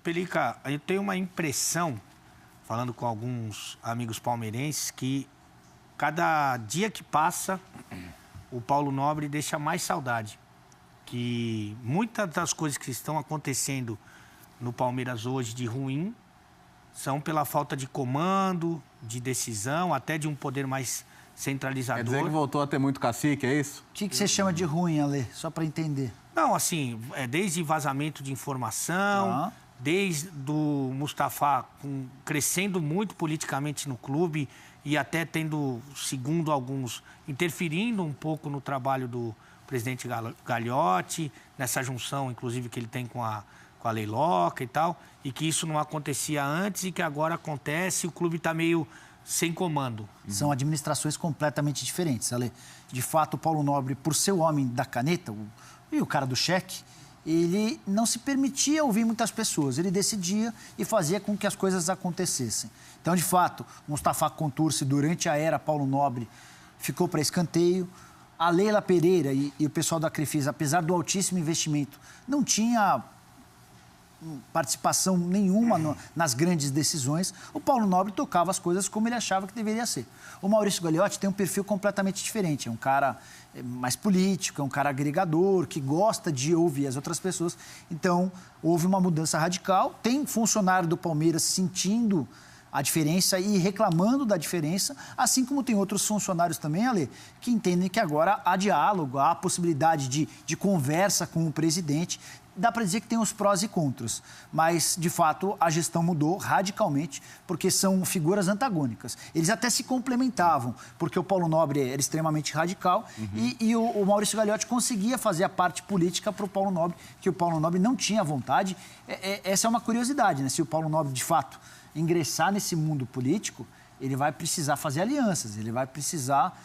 Pelica, eu tenho uma impressão, falando com alguns amigos palmeirenses, que cada dia que passa, o Paulo Nobre deixa mais saudade. Que muitas das coisas que estão acontecendo no Palmeiras hoje de ruim são pela falta de comando, de decisão, até de um poder mais centralizador. Quer dizer que voltou a ter muito cacique, é isso? O que você chama de ruim, Ale? Só para entender. Não, assim, desde vazamento de informação, desde do Mustafa crescendo muito politicamente no clube e até tendo, segundo alguns, interferindo um pouco no trabalho do presidente Gagliotti, nessa junção, inclusive, que ele tem com a Leiloca e tal, e que isso não acontecia antes e que agora acontece e o clube está meio sem comando. São administrações completamente diferentes, Ale. De fato, o Paulo Nobre, por ser o homem da caneta e o cara do cheque, ele não se permitia ouvir muitas pessoas. Ele decidia e fazia com que as coisas acontecessem. Então, de fato, Mustafa Contursi, durante a era Paulo Nobre, ficou para escanteio. A Leila Pereira e o pessoal da Crefisa, apesar do altíssimo investimento, não tinha participação nenhuma nas grandes decisões. O Paulo Nobre tocava as coisas como ele achava que deveria ser. O Maurício Gagliotti tem um perfil completamente diferente. É um cara mais político, é um cara agregador, que gosta de ouvir as outras pessoas. Então, houve uma mudança radical. Tem funcionário do Palmeiras sentindo a diferença e reclamando da diferença, assim como tem outros funcionários também, Ale, que entendem que agora há diálogo, há possibilidade de conversa com o presidente. Dá para dizer que tem os prós e contras, mas, de fato, a gestão mudou radicalmente, porque são figuras antagônicas. Eles até se complementavam, porque o Paulo Nobre era extremamente radical e o Maurício Gagliotti conseguia fazer a parte política para o Paulo Nobre, que o Paulo Nobre não tinha vontade. Essa é uma curiosidade, né? Se o Paulo Nobre, de fato, ingressar nesse mundo político, ele vai precisar fazer alianças, ele vai precisar,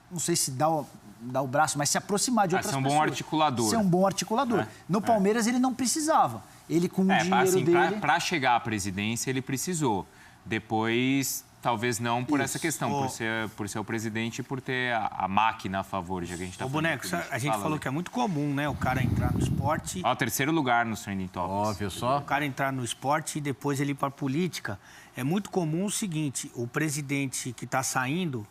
não sei se dar o braço, mas se aproximar de outras pessoas. Ser um bom articulador. Ser um bom articulador. No Palmeiras ele não precisava. Ele com o dinheiro assim, dele... Para chegar à presidência ele precisou. Depois, talvez não por essa questão, por ser o presidente e por ter a máquina a favor, já que a gente está falando. Boneco, a gente falou que é muito comum, né? O cara entrar no esporte... Ó, terceiro lugar no Trending Topics. Óbvio, só. O cara entrar no esporte e depois ele ir para a política. É muito comum o seguinte, o presidente que está saindo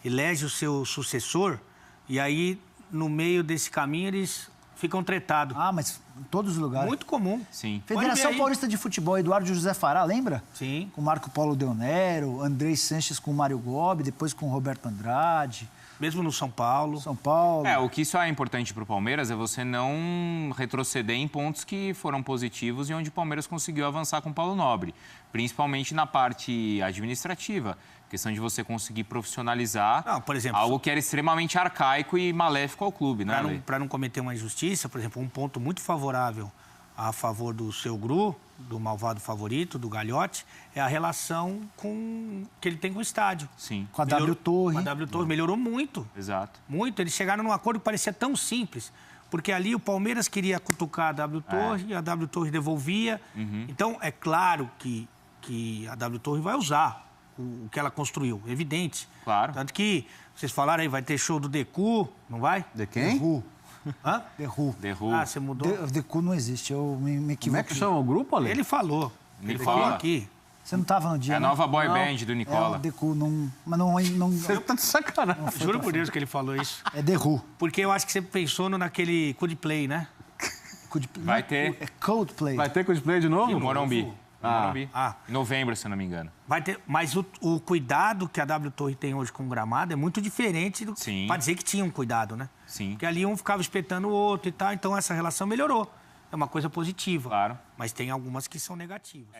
elege o seu sucessor e aí, no meio desse caminho, eles ficam tretados. Ah, mas em todos os lugares. Muito comum. Sim. Federação Paulista de Futebol, Eduardo José Fará, lembra? Sim. Com Marco Polo Del Nero, Andrei Sanches com Mário Gobi, depois com Roberto Andrade. Mesmo no São Paulo. São Paulo. O que isso é importante para o Palmeiras é você não retroceder em pontos que foram positivos e onde o Palmeiras conseguiu avançar com o Paulo Nobre. Principalmente na parte administrativa. Questão de você conseguir profissionalizar por exemplo, algo que era extremamente arcaico e maléfico ao clube, né? Para não cometer uma injustiça, por exemplo, um ponto muito favorável a favor do seu Gru, do malvado favorito, do Gagliotti, é a relação que ele tem com o estádio. Sim. Com a W Torre. Com a W Torre. Melhorou muito. Exato. Muito. Eles chegaram num acordo que parecia tão simples. Porque ali o Palmeiras queria cutucar a W Torre e a W Torre devolvia. Então, é claro que a W Torre vai usar o que ela construiu, evidente. Claro. Tanto que, vocês falaram aí, vai ter show do Decu, não vai? De quem? Deru. Hã? Deru. Ah, você mudou? Decu não existe, eu me equivoquei. Como é que chama o grupo, Ale? Ele falou. Ele falou aqui. Você não estava no dia, É a nova boy band do Nicola. É o Decu, não... Mas não... Você tá de sacanagem. Juro por Deus que ele falou isso. É Deru. Porque eu acho que você pensou naquele Coldplay, né? Vai ter. É Coldplay. Vai ter Coldplay de novo? E o Morumbi. Morumbi. Em novembro, se eu não me engano. Vai ter, mas o cuidado que a W Torre tem hoje com o gramado é muito diferente do para dizer que tinha um cuidado, né? Sim. Porque ali um ficava espetando o outro e tal, então essa relação melhorou. É uma coisa positiva. Claro. Mas tem algumas que são negativas.